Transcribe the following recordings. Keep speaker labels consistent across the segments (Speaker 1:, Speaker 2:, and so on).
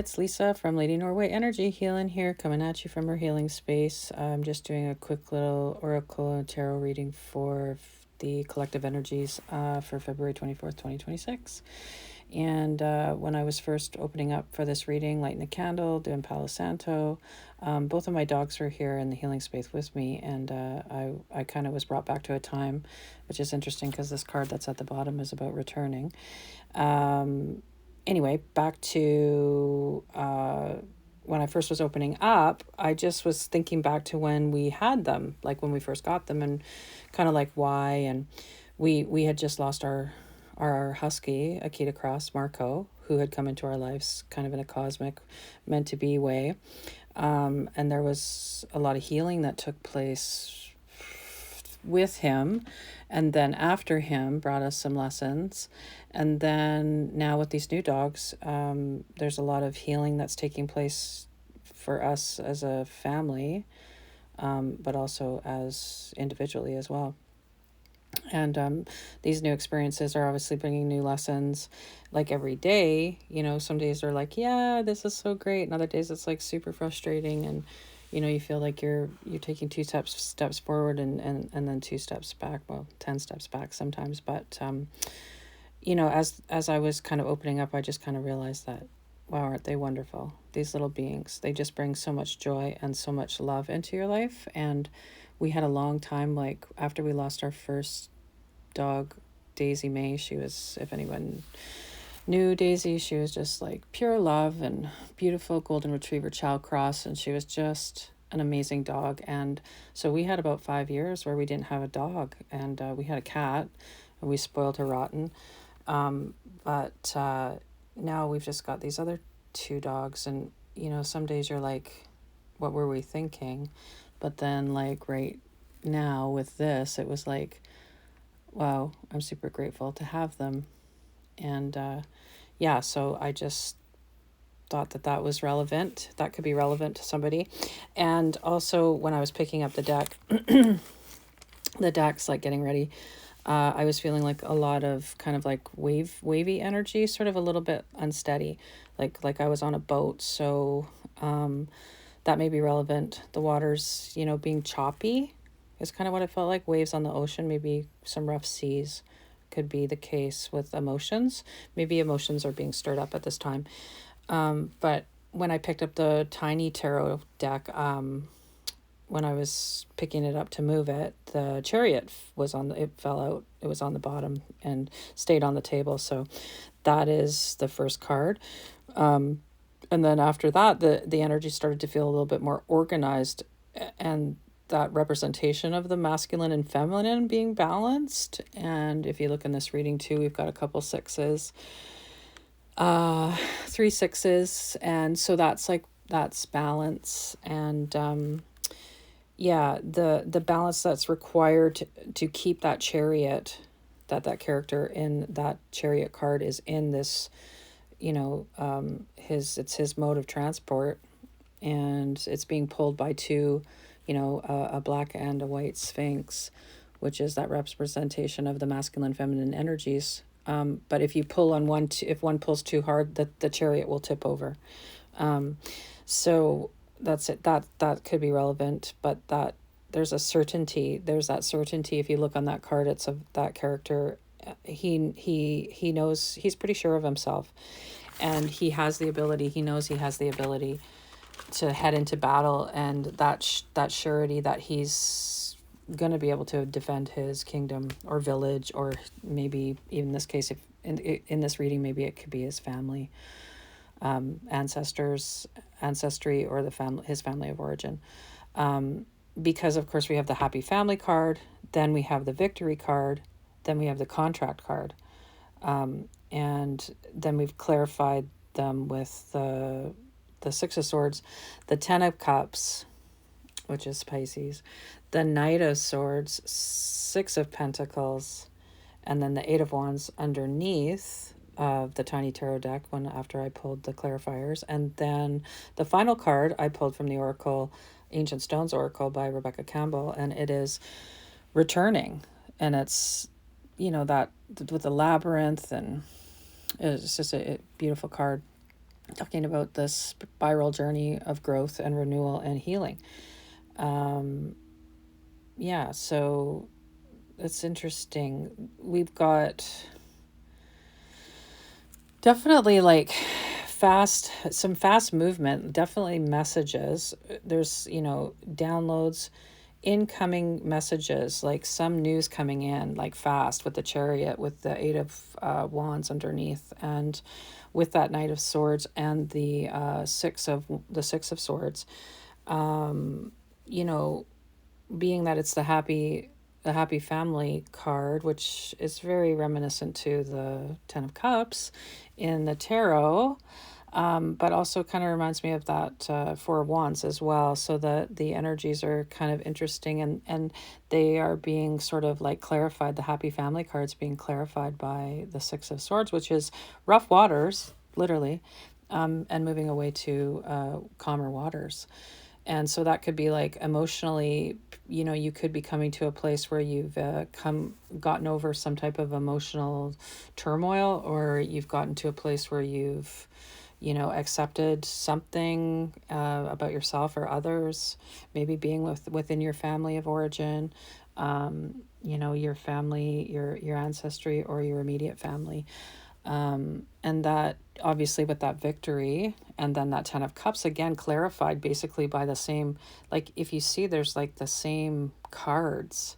Speaker 1: it's Lisa from Lady Norway Energy Healing here, coming at you from her healing space. I'm just doing a quick little oracle and tarot reading for the collective energies for February 24th, 2026. And when I was first opening up for this reading, lighting the candle, doing Palo Santo, both of my dogs were here in the healing space with me, and I kind of was brought back to a time, which is interesting because this card that's at the bottom is about returning. Anyway, back to when I first was opening up, I just was thinking back to when we had them, like when we first got them, and kind of like why. And we had just lost our husky, Akita Cross, Marco, who had come into our lives kind of in a cosmic, meant to be way. And there was a lot of healing that took place with him, and then after him brought us some lessons. And then now with these new dogs, there's a lot of healing that's taking place for us as a family, but also as individually as well. And these new experiences are obviously bringing new lessons, like every day. Some days are like, yeah, this is so great, and other days it's like super frustrating, and you feel like you're taking two steps forward and then two steps back, well, 10 steps back sometimes. But as I was kind of opening up, I just kind of realized that, wow, aren't they wonderful, these little beings? They just bring so much joy and so much love into your life. And we had a long time, like after we lost our first dog, Daisy May. She was, if anyone knew Daisy, she was just like pure love and beautiful golden retriever chow cross, and she was just an amazing dog. And so we had about 5 years where we didn't have a dog, and we had a cat, and we spoiled her rotten. But now we've just got these other two dogs, and some days you're like, what were we thinking? But then, like, right now with this, it was like, wow, I'm super grateful to have them. And yeah, so I just thought that was relevant. That could be relevant to somebody. And also, when I was picking up the deck, the deck's like getting ready, I was feeling like a lot of kind of like wavy energy, sort of a little bit unsteady, like I was on a boat. So that may be relevant. The water's, being choppy is kind of what it felt like. Waves on the ocean, maybe some rough seas could be the case with emotions. Maybe emotions are being stirred up at this time. But when I picked up the tiny tarot deck, when I was picking it up to move it, the chariot it fell out. It was on the bottom and stayed on the table. So that is the first card. And then after that, the energy started to feel a little bit more organized, and that representation of the masculine and feminine being balanced. And if you look in this reading too, we've got a couple sixes, 3 sixes. And so that's balance. And yeah, the balance that's required to keep that chariot, that character in that chariot card is in this, it's his mode of transport, and it's being pulled by two, a black and a white sphinx, which is that representation of the masculine feminine energies. But if you pull on one, if one pulls too hard, the chariot will tip over. So that's it. That could be relevant, but there's that certainty. If you look on that card, it's of that character. He knows, he's pretty sure of himself, and he knows he has the ability to head into battle, and that surety that he's going to be able to defend his kingdom or village, or maybe even in this case, if in this reading, maybe it could be his family, ancestry, or his family of origin. Because of course we have the happy family card, then we have the victory card, then we have the contract card, and then we've clarified them with the Six of Swords, the Ten of Cups, which is Pisces, the Knight of Swords, Six of Pentacles, and then the Eight of Wands underneath of the tiny tarot deck after I pulled the clarifiers. And then the final card I pulled from the Oracle, Ancient Stones Oracle by Rebecca Campbell, and it is returning. And it's, that with the labyrinth, and it's just a beautiful card. talking about this spiral journey of growth and renewal and healing. Um, yeah, so it's interesting. We've got definitely like some fast movement, definitely messages. There's, downloads, incoming messages, like some news coming in like fast with the chariot, with the eight of wands underneath, and with that knight of swords and the six of swords. um you know Being that it's the happy family card, which is very reminiscent to the Ten of Cups in the tarot, but also kind of reminds me of that Four of Wands as well. So the energies are kind of interesting, and they are being sort of like clarified. The happy family cards being clarified by the Six of Swords, which is rough waters, literally, and moving away to calmer waters. And so that could be like emotionally, you could be coming to a place where you've gotten over some type of emotional turmoil, or you've gotten to a place where you've, accepted something about yourself or others, maybe being within your family of origin, your family, your ancestry, or your immediate family. And that obviously with that victory, and then that Ten of Cups again clarified basically by the same, like if you see there's like the same cards,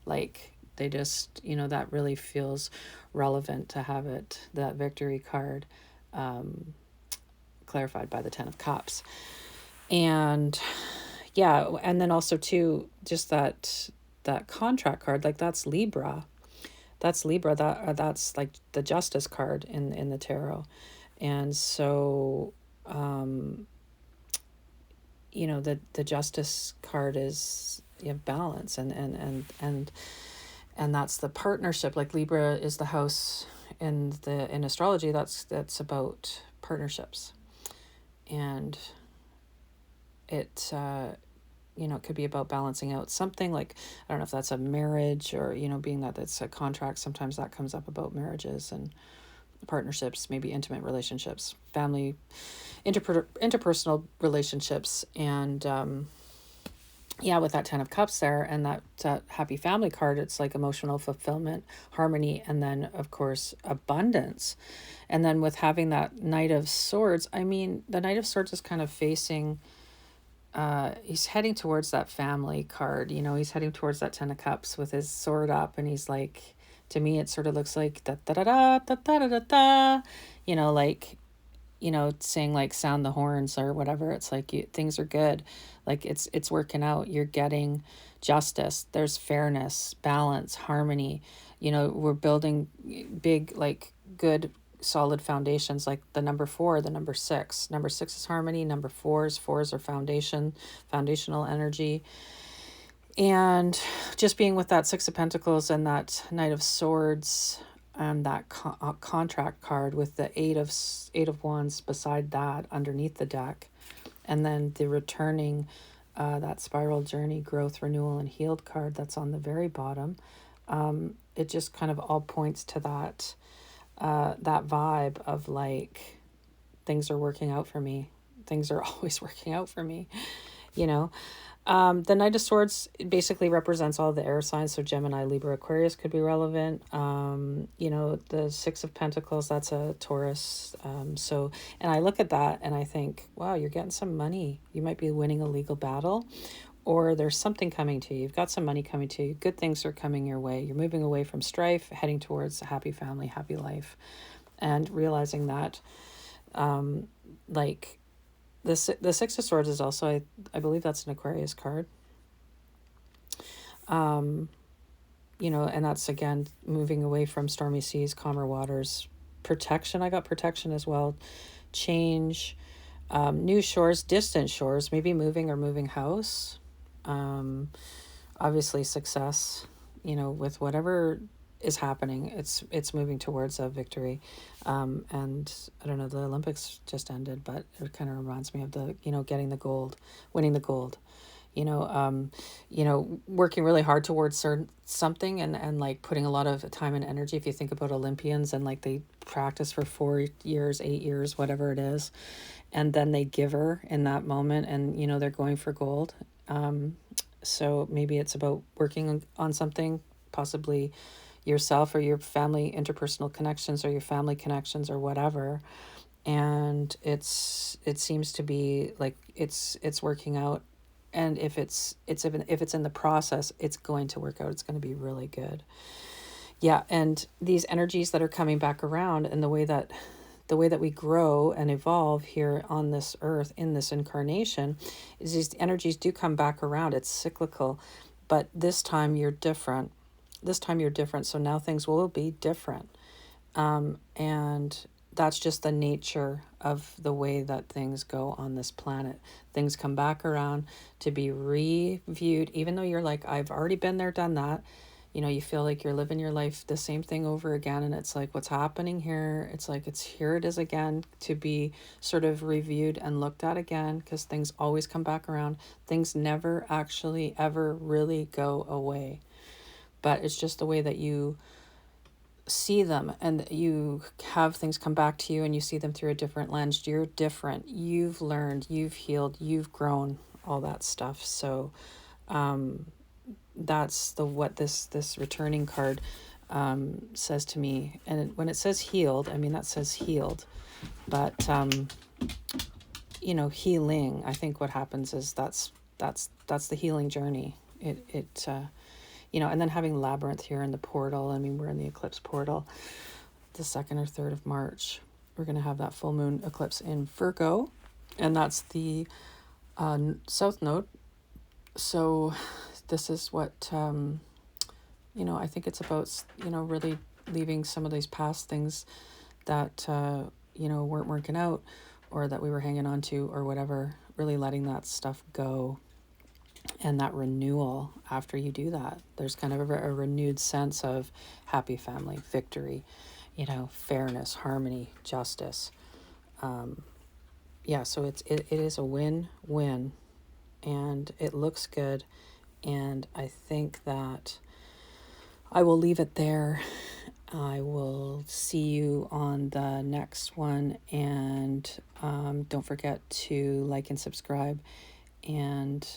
Speaker 1: like they just, that really feels relevant to have it, that victory card, clarified by the Ten of Cups. And yeah, and then also too, just that contract card, like that's Libra, that's like the Justice card in the tarot. And so the Justice card is, balance, and that's the partnership. Like Libra is the house in astrology, that's about partnerships. And it it could be about balancing out something, like I don't know if that's a marriage, or being that it's a contract, sometimes that comes up about marriages and partnerships, maybe intimate relationships, family, interpersonal relationships. And yeah, with that Ten of Cups there, and that happy family card, it's like emotional fulfillment, harmony, and then of course abundance. And then with having that Knight of Swords, I mean, the Knight of Swords is kind of facing, he's heading towards that family card. He's heading towards that Ten of Cups with his sword up, and he's like, to me it sort of looks like da da da da da da da da da, like, saying like sound the horns or whatever. It's like things are good, like it's working out. You're getting justice. There's fairness, balance, harmony. We're building big, like good solid foundations, like the number four, the number six. Number six is harmony. Number fours are foundational energy. And just being with that Six of Pentacles and that Knight of Swords, and that contract card with the eight of wands beside that underneath the deck, and then the returning, that spiral journey, growth, renewal, and healed card that's on the very bottom. It just kind of all points to that vibe of like, things are working out for me. Things are always working out for me, you know. The Knight of Swords basically represents all the air signs, so Gemini, Libra, Aquarius could be relevant. The Six of Pentacles, that's a Taurus. And I look at that and I think, wow, you're getting some money. You might be winning a legal battle, or there's something coming to you. You've got some money coming to you. Good things are coming your way. You're moving away from strife, heading towards a happy family, happy life, and realizing that, like, the Six of Swords is also, I believe that's an Aquarius card. And that's again moving away from stormy seas, calmer waters, protection. I got protection as well. Change, new shores, distant shores, maybe moving house. Obviously success, with whatever is happening, it's moving towards a victory. And I don't know, the Olympics just ended, but it kind of reminds me of the, getting the gold, winning the gold, working really hard towards something, and like putting a lot of time and energy. If you think about Olympians, and like they practice for 4 years, 8 years, whatever it is, and then they give her in that moment, and they're going for gold. So maybe it's about working on something, possibly yourself or your family interpersonal connections or your family connections or whatever. And it seems to be like it's working out. And if it's in the process, it's going to work out. It's going to be really good. Yeah, and these energies that are coming back around, and the way that we grow and evolve here on this earth in this incarnation, is these energies do come back around. It's cyclical, but this time you're different. So now things will be different. And that's just the nature of the way that things go on this planet. Things come back around to be reviewed, even though you're like, I've already been there, done that. You feel like you're living your life the same thing over again. And it's like, what's happening here? It's like, here it is again, to be sort of reviewed and looked at again, because things always come back around. Things never actually ever really go away. But it's just the way that you see them, and you have things come back to you, and you see them through a different lens. You're different. You've learned, you've healed, you've grown, all that stuff. So that's what this returning card says to me. And when it says healed, I mean, that says healed, but healing, I think what happens is that's the healing journey. And then having labyrinth here in the portal. I mean, we're in the eclipse portal, the 2nd or 3rd of March. We're going to have that full moon eclipse in Virgo, and that's the south node. So this is what, I think it's about, really leaving some of these past things that, weren't working out, or that we were hanging on to, or whatever, really letting that stuff go. And that renewal, after you do that, there's kind of a renewed sense of happy family, victory, fairness, harmony, justice. So it is a win-win, and it looks good. And I think that I will leave it there. I will see you on the next one. And don't forget to like and subscribe, and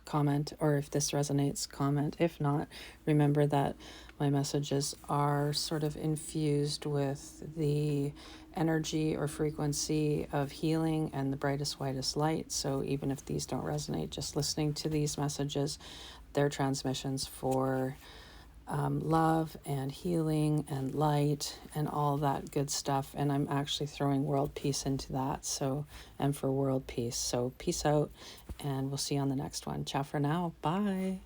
Speaker 1: comment, or if this resonates, comment. If not, remember that my messages are sort of infused with the energy or frequency of healing and the brightest, whitest light. So even if these don't resonate, just listening to these messages, they're transmissions for love and healing and light and all that good stuff. And I'm actually throwing world peace into that. So, and for world peace. So peace out, and we'll see you on the next one. Ciao for now. Bye.